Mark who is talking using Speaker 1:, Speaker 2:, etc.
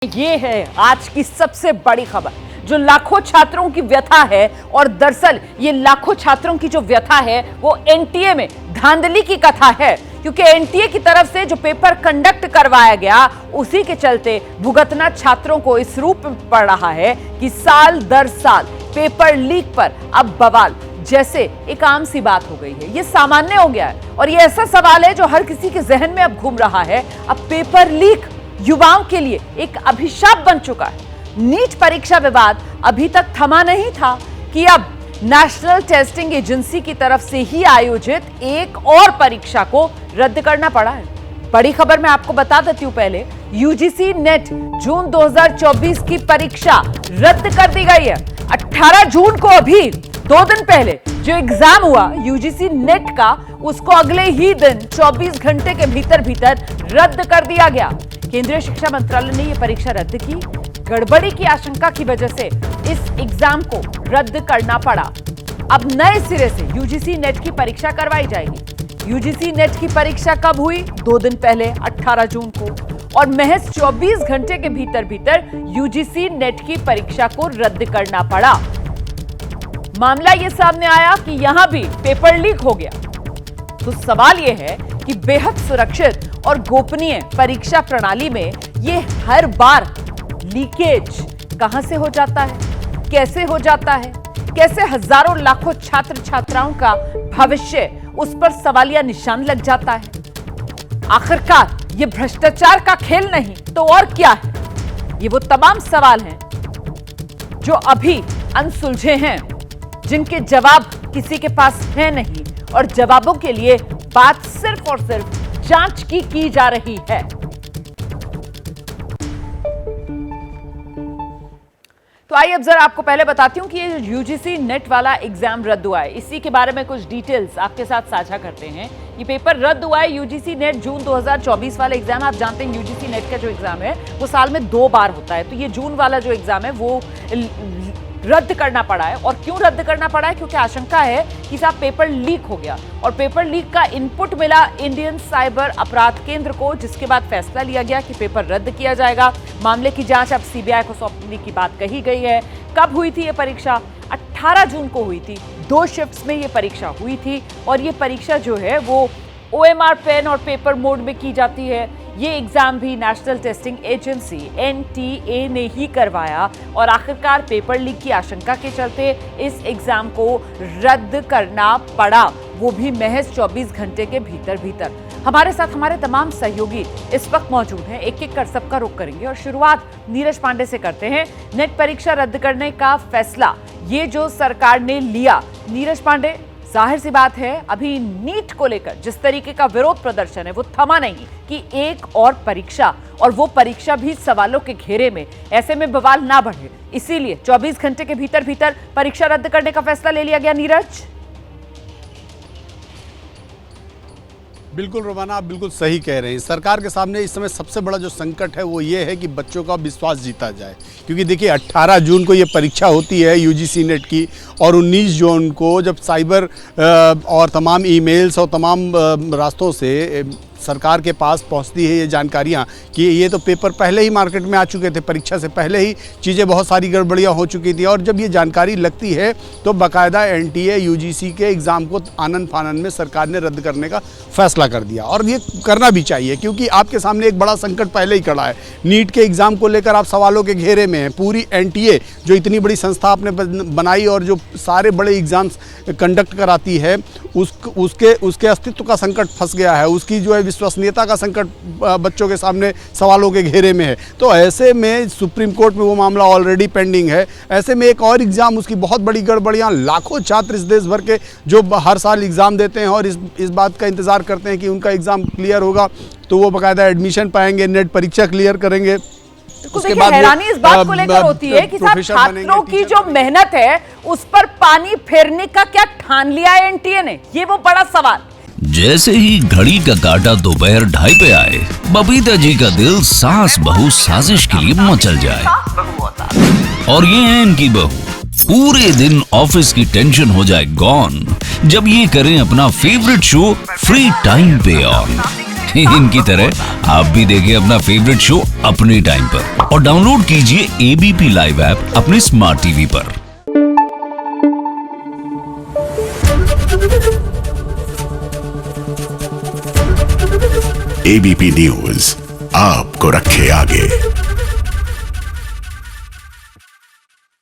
Speaker 1: ये है आज की सबसे बड़ी खबर जो लाखों छात्रों की व्यथा है। और दरअसल ये लाखों छात्रों की जो व्यथा है वो एनटीए में धांधली की कथा है, क्योंकि एनटीए की तरफ से जो पेपर कंडक्ट करवाया गया उसी के चलते भुगतना छात्रों को इस रूप में पड़ रहा है कि साल दर साल पेपर लीक पर अब बवाल जैसे एक आम सी बात हो गई है। ये सामान्य हो गया है और ये ऐसा सवाल है जो हर किसी के जहन में अब घूम रहा है। अब पेपर लीक युवाओं के लिए एक अभिशाप बन चुका है। नीट परीक्षा विवाद अभी तक थमा नहीं था कि अब नेशनल टेस्टिंग एजेंसी की तरफ से ही आयोजित एक और परीक्षा को रद्द करना पड़ा है। बड़ी खबर मैं आपको बता देती हूं। पहले यूजीसी नेट जून 2024 की परीक्षा रद्द कर दी गई है। 18 जून को अभी 2 दिन पहले जो एग्जाम हुआ यूजीसी नेट का, उसको अगले ही दिन 24 घंटे के भीतर रद्द कर दिया गया। केंद्रीय शिक्षा मंत्रालय ने यह परीक्षा रद्द की। गड़बड़ी की आशंका की वजह से इस एग्जाम को रद्द करना पड़ा। अब नए सिरे से यूजीसी नेट की परीक्षा करवाई जाएगी। यूजीसी नेट की परीक्षा कब हुई? 2 दिन पहले 18 जून को, और महज 24 घंटे के भीतर यूजीसी नेट की परीक्षा को रद्द करना पड़ा। मामला यह सामने आया कि यहां भी पेपर लीक हो गया। तो सवाल यह है कि बेहद सुरक्षित और गोपनीय परीक्षा प्रणाली में यह हर बार लीकेज कहां से हो जाता है, कैसे हो जाता है, कैसे हजारों लाखों छात्र छात्राओं का भविष्य उस पर सवालिया निशान लग जाता है। आखिरकार यह भ्रष्टाचार का खेल नहीं तो और क्या है? ये वो तमाम सवाल हैं जो अभी अनसुलझे हैं, जिनके जवाब किसी के पास है नहीं, और जवाबों के लिए बात सिर्फ और सिर्फ जांच की जा रही है। तो आइए अब जरा आपको पहले बताती हूं कि ये यूजीसी नेट वाला एग्जाम रद्द हुआ है, इसी के बारे में कुछ डिटेल्स आपके साथ साझा करते हैं। ये पेपर रद्द हुआ है यूजीसी नेट जून 2024 वाला एग्जाम। आप जानते हैं यूजीसी नेट का जो एग्जाम है वो साल में 2 बार होता है, तो ये जून वाला जो एग्जाम है वो रद्द करना पड़ा है। और क्यों रद्द करना पड़ा है? क्योंकि आशंका है कि साहब पेपर लीक हो गया, और पेपर लीक का इनपुट मिला इंडियन साइबर अपराध केंद्र को, जिसके बाद फैसला लिया गया कि पेपर रद्द किया जाएगा। मामले की जांच अब सीबीआई को सौंपने की बात कही गई है। कब हुई थी ये परीक्षा? 18 जून को हुई थी। 2 शिफ्ट्स में ये परीक्षा हुई थी, और ये परीक्षा जो है वो OMR पेन और पेपर मोड में की जाती है। ये एग्जाम भी नेशनल टेस्टिंग एजेंसी NTA ने ही करवाया, और आखिरकार पेपर लीक की आशंका के चलते इस एग्जाम को रद्द करना पड़ा, वो भी महज 24 घंटे के भीतर। हमारे साथ हमारे तमाम सहयोगी इस वक्त मौजूद हैं, एक एक कर सबका रुख करेंगे। और शुरुआत नीरज पांडे से करते हैं। नेट परीक्षा रद्द करने का फैसला ये जो सरकार ने लिया, नीरज पांडे, जाहिर सी बात है अभी नीट को लेकर जिस तरीके का विरोध प्रदर्शन है वो थमा नहीं कि एक और परीक्षा, और वो परीक्षा भी सवालों के घेरे में, ऐसे में बवाल ना बढ़े, इसीलिए 24 घंटे के भीतर परीक्षा रद्द करने का फैसला ले लिया गया। नीरज,
Speaker 2: बिल्कुल रोमाना, आप बिल्कुल सही कह रहे हैं। सरकार के सामने इस समय सबसे बड़ा जो संकट है वो ये है कि बच्चों का विश्वास जीता जाए, क्योंकि देखिए 18 जून को ये परीक्षा होती है यूजीसी नेट की, और 19 जून को जब साइबर और तमाम ईमेल्स और तमाम रास्तों से सरकार के पास पहुंचती है ये जानकारियां कि ये तो पेपर पहले ही मार्केट में आ चुके थे, परीक्षा से पहले ही चीज़ें बहुत सारी गड़बड़ियां हो चुकी थी, और जब ये जानकारी लगती है तो बाकायदा NTA यूजीसी के एग्ज़ाम को आनन फानन में सरकार ने रद्द करने का फैसला कर दिया। और ये करना भी चाहिए, क्योंकि आपके सामने एक बड़ा संकट पहले ही खड़ा है। नीट के एग्ज़ाम को लेकर आप सवालों के घेरे में हैं। पूरी NTA जो इतनी बड़ी संस्था आपने बनाई और जो सारे बड़े एग्ज़ाम्स कंडक्ट कराती है, उसके अस्तित्व का संकट फंस गया है। उसकी जो है विश्वसनीयता का संकट बच्चों के सामने सवालों के घेरे में है। तो ऐसे में सुप्रीम कोर्ट में वो मामला ऑलरेडी पेंडिंग है। ऐसे में एक और एग्ज़ाम, उसकी बहुत बड़ी गड़बड़ियां, लाखों छात्र इस देश भर के जो हर साल एग्ज़ाम देते हैं और इस बात का इंतज़ार करते हैं कि उनका एग्ज़ाम क्लियर होगा तो वो बाकायदा एडमिशन पाएंगे, नेट परीक्षा क्लियर करेंगे।
Speaker 1: उसके बाद हैरानी इस बात को लेकर होती है कि साहब छात्रों की जो मेहनत है उस पर पानी फेरने का क्या ठान लिया है NTA ने? ये वो बड़ा सवाल।
Speaker 3: जैसे ही घड़ी का काटा दोपहर 2:30 पे आए, बबीता जी का दिल सास बहू साजिश के लिए मचल जाए। और ये है इनकी बहू, पूरे दिन ऑफिस की टेंशन हो जाए गॉन जब ये करें अपना फेवरेट शो फ्री टाइम पे ऑन। इनकी तरह आप भी देखिए अपना फेवरेट शो अपने टाइम पर और डाउनलोड कीजिए एबीपी लाइव ऐप अपने स्मार्ट टीवी पर।
Speaker 4: एबीपी न्यूज आपको रखे आगे।